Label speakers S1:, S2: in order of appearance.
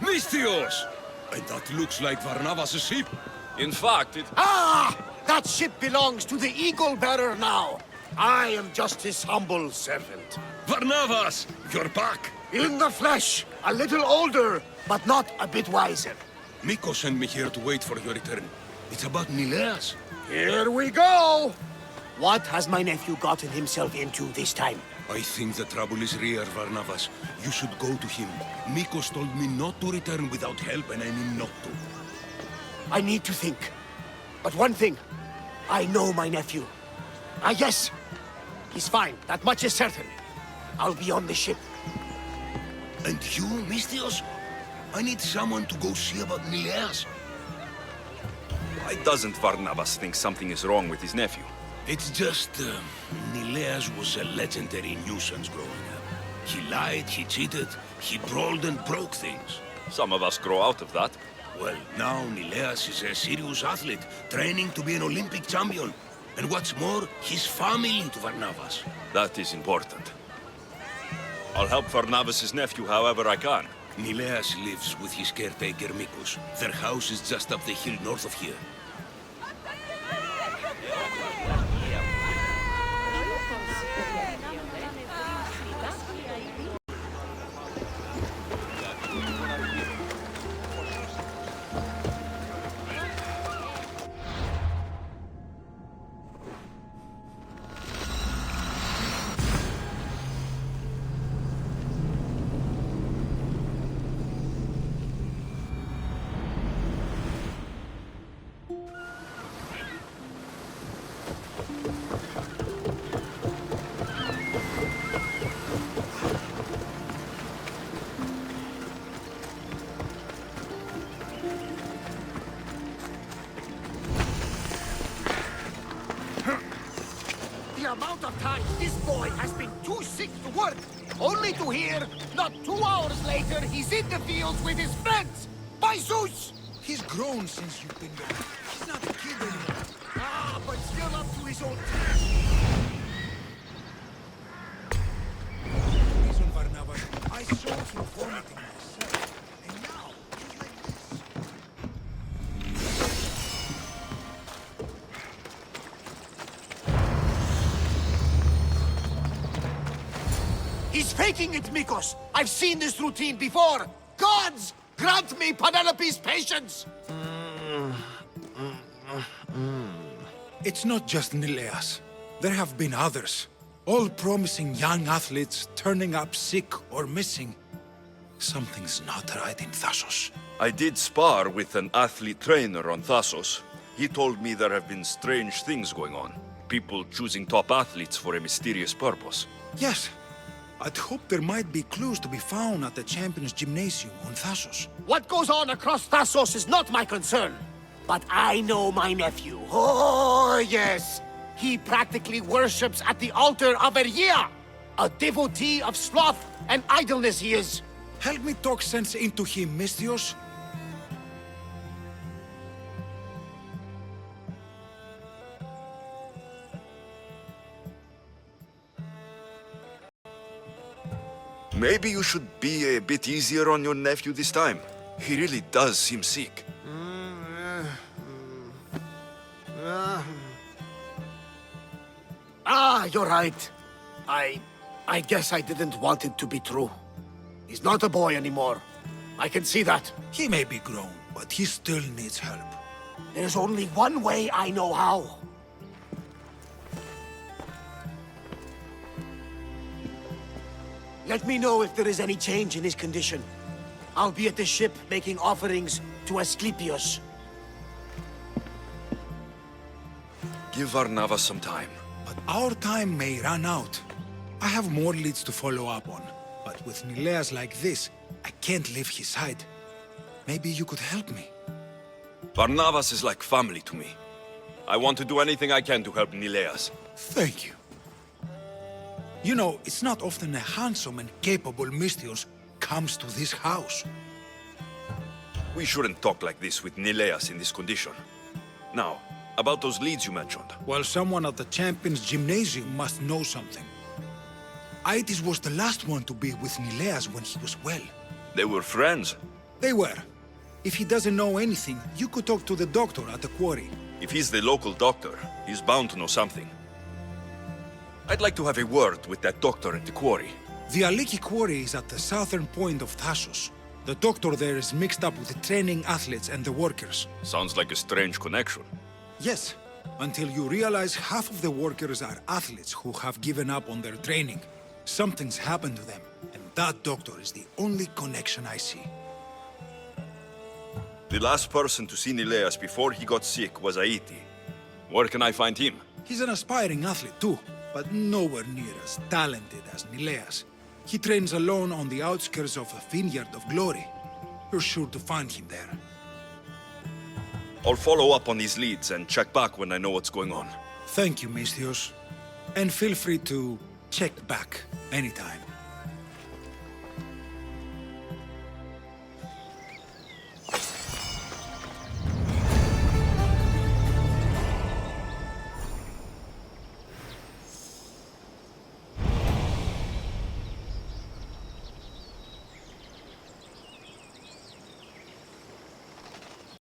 S1: Misthios! And that looks like Varnavas' ship.
S2: In fact, it...
S3: Ah! That ship belongs to the Eagle Bearer now. I am just his humble servant.
S1: Varnavas! You're back!
S3: In the flesh, a little older, but not a bit wiser.
S1: Miko sent me here to wait for your return. It's about Nileas.
S3: Here we go! What has my nephew gotten himself into this time?
S1: I think the trouble is real, Varnavas. You should go to him. Mikos told me not to return without help, and I mean not to.
S3: I need to think. But one thing, I know my nephew. Ah, yes. He's fine. That much is certain. I'll be on the ship.
S1: And you, Misthios? I need someone to go see about Nileas.
S2: Why doesn't Varnavas think something is wrong with his nephew?
S1: It's just, Nileas was a legendary nuisance growing up. He lied, he cheated, he brawled and broke things.
S2: Some of us grow out of that.
S1: Well, now Nileas is a serious athlete, training to be an Olympic champion. And what's more, he's family to Varnavas.
S2: That is important. I'll help Varnavas' nephew however I can.
S1: Nileas lives with his caretaker Mikos. Their house is just up the hill north of here.
S3: The amount of times this boy has been too sick to work, only to hear, not 2 hours later, he's in the fields with his friends! By Zeus!
S4: He's grown since you've been gone. He's not a kid anymore.
S3: Ah, but still up to his old task.
S4: Reason, Varnavas, I saw him vomiting myself. And now, he's like this.
S3: He's faking it, Mikos! I've seen this routine before! Gods! Grant me Penelope's patience!
S4: It's not just Nileas. There have been others. All promising young athletes turning up sick or missing. Something's not right in Thassos.
S2: I did spar with an athlete trainer on Thassos. He told me there have been strange things going on. People choosing top athletes for a mysterious purpose.
S4: Yes. I'd hope there might be clues to be found at the Champions Gymnasium on Thassos.
S3: What goes on across Thassos is not my concern. But I know my nephew. Oh, yes. He practically worships at the altar of Ergia. A devotee of sloth and idleness he is.
S4: Help me talk sense into him, Misthios.
S2: Maybe you should be a bit easier on your nephew this time. He really does seem sick.
S3: Ah, you're right. I guess I didn't want it to be true. He's not a boy anymore. I can see that.
S4: He may be grown, but he still needs help.
S3: There's only one way I know how. Let me know if there is any change in his condition. I'll be at the ship making offerings to Asclepius.
S2: Give Varnavas some time.
S4: But our time may run out. I have more leads to follow up on. But with Nileas like this, I can't leave his side. Maybe you could help me.
S2: Varnavas is like family to me. I want to do anything I can to help Nileas.
S4: Thank you. You know, it's not often a handsome and capable Misthios comes to this house.
S2: We shouldn't talk like this with Nileas in this condition. Now, about those leads you mentioned.
S4: Well, someone at the Champions Gymnasium must know something. Aitis was the last one to be with Nileas when he was well.
S2: They were friends.
S4: They were. If he doesn't know anything, you could talk to the doctor at the quarry.
S2: If he's the local doctor, he's bound to know something. I'd like to have a word with that doctor at the quarry.
S4: The Aliki quarry is at the southern point of Thassos. The doctor there is mixed up with the training athletes and the workers.
S2: Sounds like a strange connection.
S4: Yes, until you realize half of the workers are athletes who have given up on their training. Something's happened to them, and that doctor is the only connection I see.
S2: The last person to see Nileas before he got sick was Aiti. Where can I find him?
S4: He's an aspiring athlete too, but nowhere near as talented as Nileas. He trains alone on the outskirts of a vineyard of glory. You're sure to find him there.
S2: I'll follow up on these leads and check back when I know what's going on.
S4: Thank you, Misthios. And feel free to check back anytime.